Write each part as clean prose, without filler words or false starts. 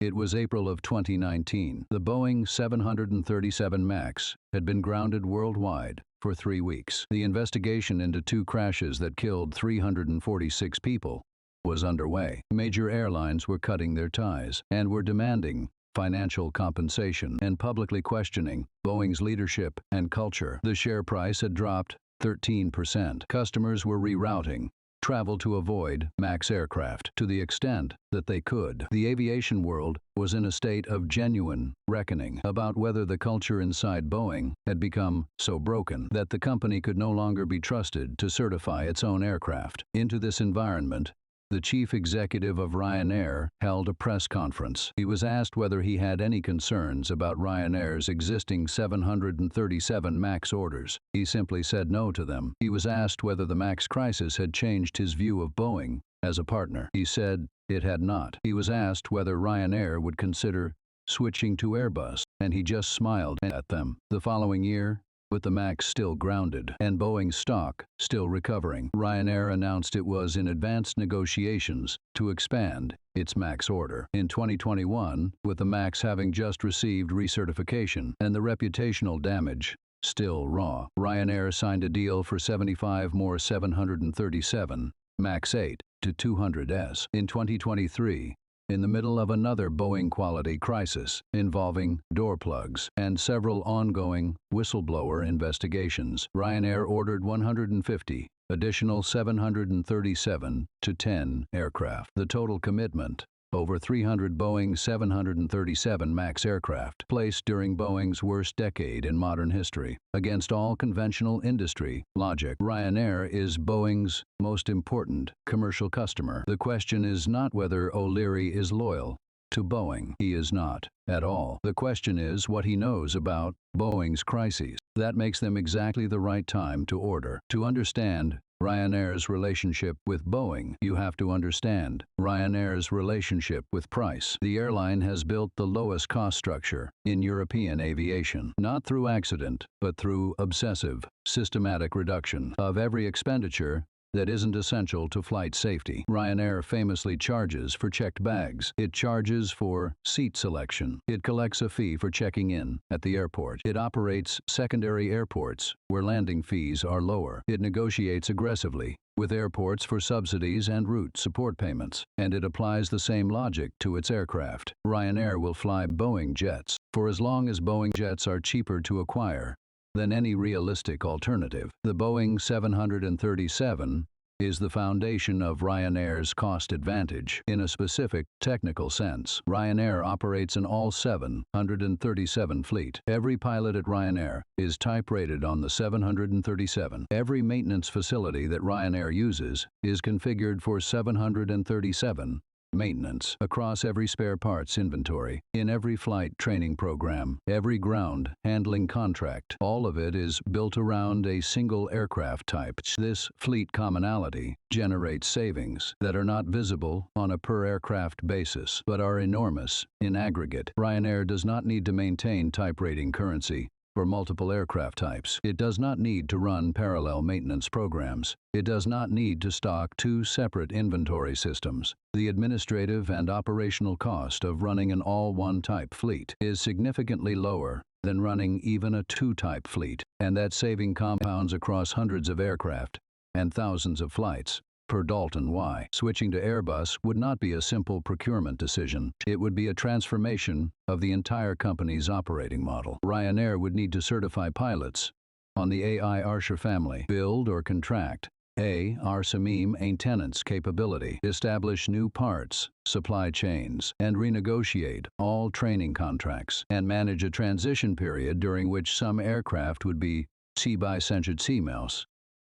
It was April of 2019. The Boeing 737 MAX had been grounded worldwide for 3 weeks. The investigation into 2 crashes that killed 346 people was underway. Major airlines were cutting their ties and were demanding financial compensation and publicly questioning Boeing's leadership and culture. The share price had dropped 13%. Customers were rerouting travel to avoid MAX aircraft to the extent that they could. The aviation world was in a state of genuine reckoning about whether the culture inside Boeing had become so broken that the company could no longer be trusted to certify its own aircraft. Into this environment, the chief executive of Ryanair held a press conference. He was asked whether he had any concerns about Ryanair's existing 737 MAX orders. He simply said no to them. He was asked whether the MAX crisis had changed his view of Boeing as a partner. He said it had not. He was asked whether Ryanair would consider switching to Airbus, and he just smiled at them. The following year, with the MAX still grounded and Boeing stock still recovering, Ryanair announced it was in advanced negotiations to expand its MAX order. In 2021, with the MAX having just received recertification and the reputational damage still raw, Ryanair signed a deal for 75 more 737 MAX 8 to 200s. In 2023, in the middle of another Boeing quality crisis involving door plugs and several ongoing whistleblower investigations, Ryanair ordered 150 additional 737 to 10 aircraft. The total commitment, over 300 Boeing 737 MAX aircraft, placed during Boeing's worst decade in modern history. Against all conventional industry logic, Ryanair is Boeing's most important commercial customer. The question is not whether O'Leary is loyal to Boeing. He is not at all. The question is what he knows about Boeing's crises. That makes them exactly the right time to order. To understand Ryanair's relationship with Boeing, you have to understand Ryanair's relationship with price. The airline has built the lowest cost structure in European aviation, not through accident, but through obsessive, systematic reduction of every expenditure that isn't essential to flight safety. Ryanair famously charges for checked bags. It charges for seat selection. It collects a fee for checking in at the airport. It operates secondary airports where landing fees are lower. It negotiates aggressively with airports for subsidies and route support payments, and it applies the same logic to its aircraft. Ryanair will fly Boeing jets for as long as Boeing jets are cheaper to acquire than any realistic alternative. The Boeing 737 is the foundation of Ryanair's cost advantage. In a specific technical sense, Ryanair operates an all 737 fleet. Every pilot at Ryanair is type rated on the 737. Every maintenance facility that Ryanair uses is configured for 737 maintenance across every spare parts inventory, in every flight training program, every ground handling contract. All of it is built around a single aircraft type. This fleet commonality generates savings that are not visible on a per aircraft basis, but are enormous in aggregate. Ryanair does not need to maintain type rating currency for multiple aircraft types. It does not need to run parallel maintenance programs. It does not need to stock 2 separate inventory systems. The administrative and operational cost of running an all-one type fleet is significantly lower than running even a 2-type fleet, and that saving compounds across hundreds of aircraft and thousands of flights per Dalton Y. Switching to Airbus would not be a simple procurement decision. It would be a transformation of the entire company's operating model. Ryanair would need to certify pilots on the AI Archer family, build or contract Arsamim maintenance capability, establish new parts, supply chains, and renegotiate all training contracts, and manage a transition period during which some aircraft would be C/CMOS,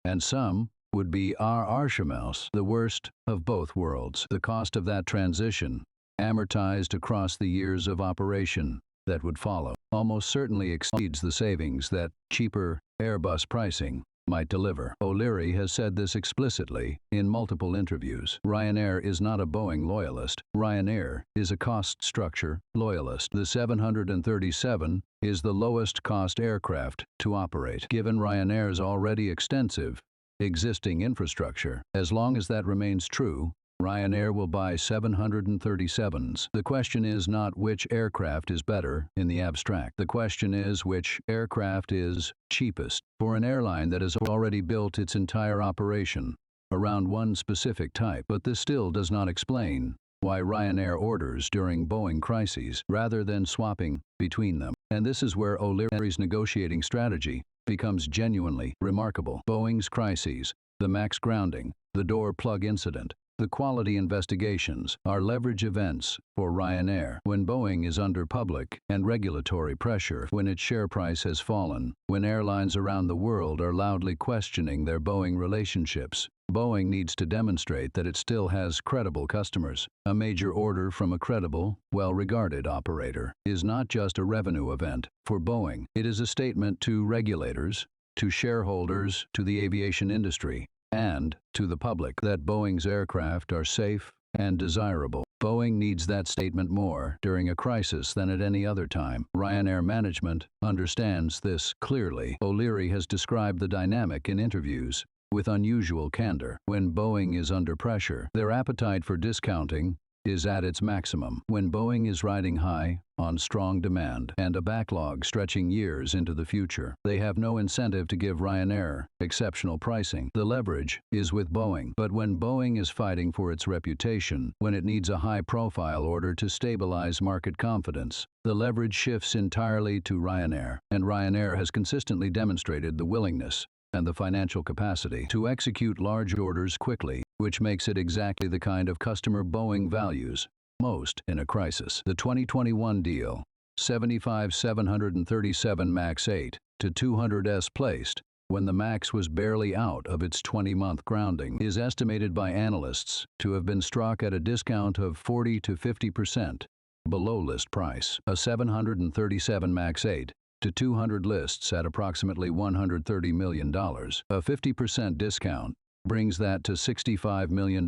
and some would be Arshamaus, the worst of both worlds. The cost of that transition, amortized across the years of operation that would follow, almost certainly exceeds the savings that cheaper Airbus pricing might deliver. O'Leary has said this explicitly in multiple interviews. Ryanair is not a Boeing loyalist. Ryanair is a cost structure loyalist. The 737 is the lowest cost aircraft to operate, given Ryanair's already extensive existing infrastructure. As long as that remains true, Ryanair will buy 737s. The question is not which aircraft is better in the abstract. The question is which aircraft is cheapest for an airline that has already built its entire operation around one specific type. But this still does not explain why Ryanair orders during Boeing crises rather than swapping between them. And this is where O'Leary's negotiating strategy becomes genuinely remarkable. Boeing's crises, the MAX grounding, the door plug incident, the quality investigations are leverage events for Ryanair. When Boeing is under public and regulatory pressure, when its share price has fallen, when airlines around the world are loudly questioning their Boeing relationships, Boeing needs to demonstrate that it still has credible customers. A major order from a credible, well-regarded operator is not just a revenue event for Boeing. It is a statement to regulators, to shareholders, to the aviation industry, and to the public that Boeing's aircraft are safe and desirable. Boeing needs that statement more during a crisis than at any other time. Ryanair management understands this clearly. O'Leary has described the dynamic in interviews with unusual candor. When Boeing is under pressure, their appetite for discounting is at its maximum. When Boeing is riding high on strong demand and a backlog stretching years into the future, they have no incentive to give Ryanair exceptional pricing. The leverage is with Boeing. But when Boeing is fighting for its reputation, when it needs a high-profile order to stabilize market confidence, the leverage shifts entirely to Ryanair. And Ryanair has consistently demonstrated the willingness and the financial capacity to execute large orders quickly, which makes it exactly the kind of customer Boeing values most in a crisis. The 2021 deal, 75 737 MAX 8 to 200s placed when the MAX was barely out of its 20-month grounding, is estimated by analysts to have been struck at a discount of 40 to 50% below list price. A 737 MAX 8 to 200 lists at approximately $130 million. A 50% discount brings that to $65 million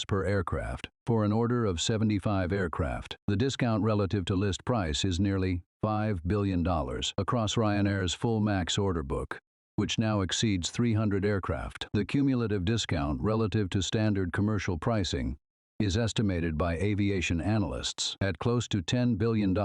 per aircraft. For an order of 75 aircraft, the discount relative to list price is nearly $5 billion. Across Ryanair's full MAX order book, which now exceeds 300 aircraft, the cumulative discount relative to standard commercial pricing is estimated by aviation analysts at close to $10 billion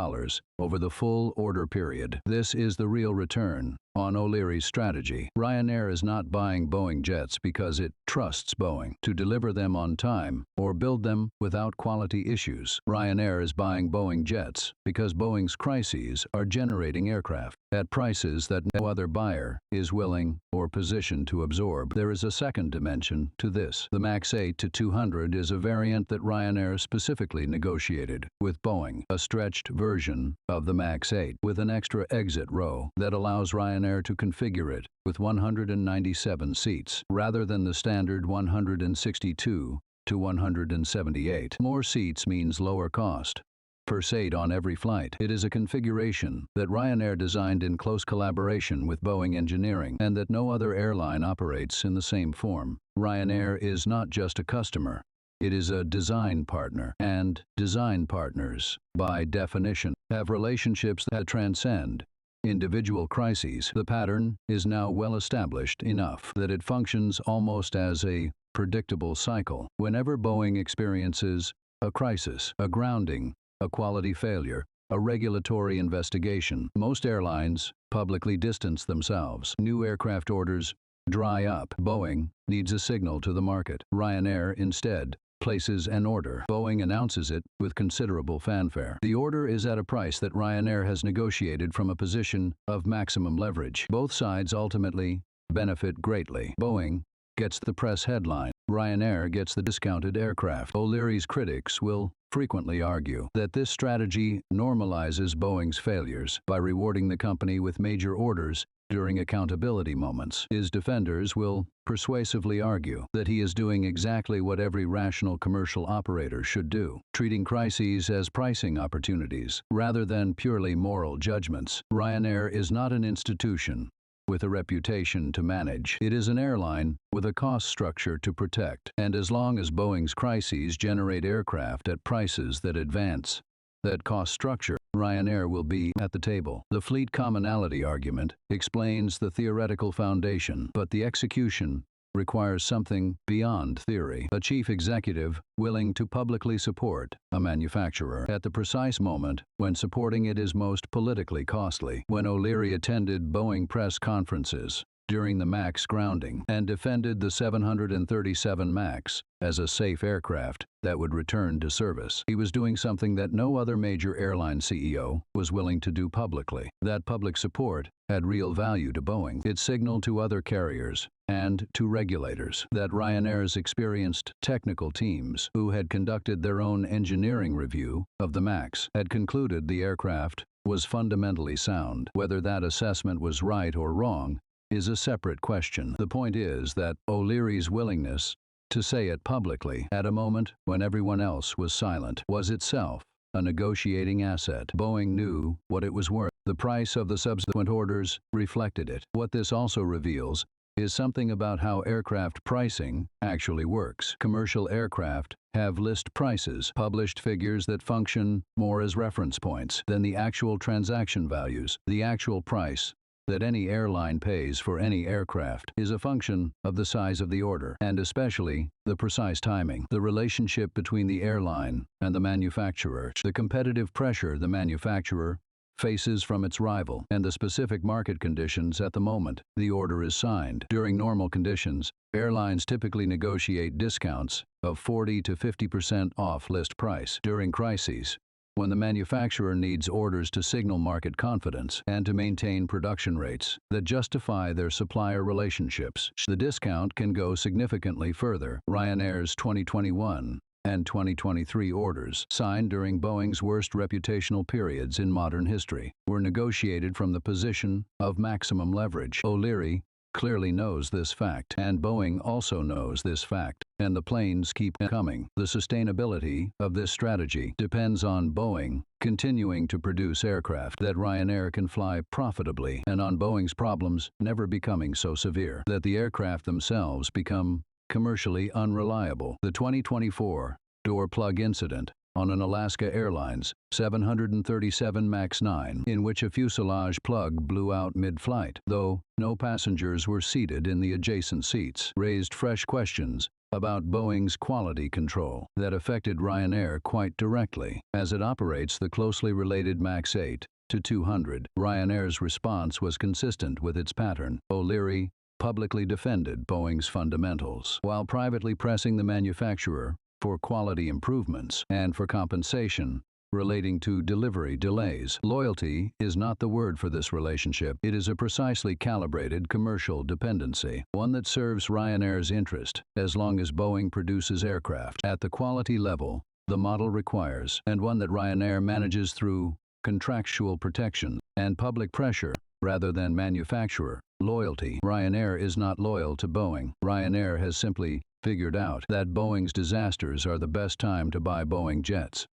over the full order period. This is the real return on O'Leary's strategy. Ryanair is not buying Boeing jets because it trusts Boeing to deliver them on time or build them without quality issues. Ryanair is buying Boeing jets because Boeing's crises are generating aircraft at prices that no other buyer is willing or positioned to absorb. There is a second dimension to this. The MAX 8 to 200 is a variant that Ryanair specifically negotiated with Boeing, a stretched version of the MAX 8 with an extra exit row that allows Ryanair to configure it with 197 seats rather than the standard 162 to 178. More seats means lower cost per seat on every flight. It is a configuration that Ryanair designed in close collaboration with Boeing engineering and that no other airline operates in the same form. Ryanair is not just a customer. It is a design partner, and design partners, by definition, have relationships that transcend individual crises. The pattern is now well established enough that it functions almost as a predictable cycle. Whenever Boeing experiences a crisis, a grounding, a quality failure, a regulatory investigation, most airlines publicly distance themselves. New aircraft orders dry up. Boeing needs a signal to the market. Ryanair, instead, places an order. Boeing announces it with considerable fanfare. The order is at a price that Ryanair has negotiated from a position of maximum leverage. Both sides ultimately benefit greatly. Boeing gets the press headline. Ryanair gets the discounted aircraft. O'Leary's critics will frequently argue that this strategy normalizes Boeing's failures by rewarding the company with major orders during accountability moments. His defenders will persuasively argue that he is doing exactly what every rational commercial operator should do, treating crises as pricing opportunities rather than purely moral judgments. Ryanair is not an institution with a reputation to manage. It is an airline with a cost structure to protect. And as long as Boeing's crises generate aircraft at prices that advance that cost structure, Ryanair will be at the table. The fleet commonality argument explains the theoretical foundation, but the execution requires something beyond theory. A chief executive willing to publicly support a manufacturer at the precise moment when supporting it is most politically costly. When O'Leary attended Boeing press conferences during the MAX grounding and defended the 737 MAX as a safe aircraft that would return to service, he was doing something that no other major airline CEO was willing to do publicly. That public support had real value to Boeing. It signaled to other carriers and to regulators that Ryanair's experienced technical teams, who had conducted their own engineering review of the MAX, had concluded the aircraft was fundamentally sound. Whether that assessment was right or wrong is a separate question. The point is that O'Leary's willingness to say it publicly at a moment when everyone else was silent was itself a negotiating asset. Boeing knew what it was worth. The price of the subsequent orders reflected it. What this also reveals is something about how aircraft pricing actually works. Commercial aircraft have list prices, published figures that function more as reference points than the actual transaction values. The actual price that any airline pays for any aircraft is a function of the size of the order, and especially the precise timing, the relationship between the airline and the manufacturer, the competitive pressure the manufacturer faces from its rival, and the specific market conditions at the moment the order is signed. During normal conditions, airlines typically negotiate discounts of 40 to 50% off list price. During crises, when the manufacturer needs orders to signal market confidence and to maintain production rates that justify their supplier relationships, the discount can go significantly further. Ryanair's 2021 and 2023 orders, signed during Boeing's worst reputational periods in modern history, were negotiated from the position of maximum leverage. O'Leary clearly knows this fact, and Boeing also knows this fact, and the planes keep coming. The sustainability of this strategy depends on Boeing continuing to produce aircraft that Ryanair can fly profitably, and on Boeing's problems never becoming so severe that the aircraft themselves become commercially unreliable. The 2024 door plug incident on an Alaska Airlines 737 MAX 9, in which a fuselage plug blew out mid-flight, though no passengers were seated in the adjacent seats, raised fresh questions about Boeing's quality control that affected Ryanair quite directly, as it operates the closely related MAX 8 to 200. Ryanair's response was consistent with its pattern. O'Leary publicly defended Boeing's fundamentals, while privately pressing the manufacturer for quality improvements and for compensation relating to delivery delays. Loyalty is not the word for this relationship. It is a precisely calibrated commercial dependency, one that serves Ryanair's interest as long as Boeing produces aircraft at the quality level the model requires, and one that Ryanair manages through contractual protection and public pressure rather than manufacturer loyalty. Ryanair is not loyal to Boeing. Ryanair has simply figured out that Boeing's disasters are the best time to buy Boeing jets.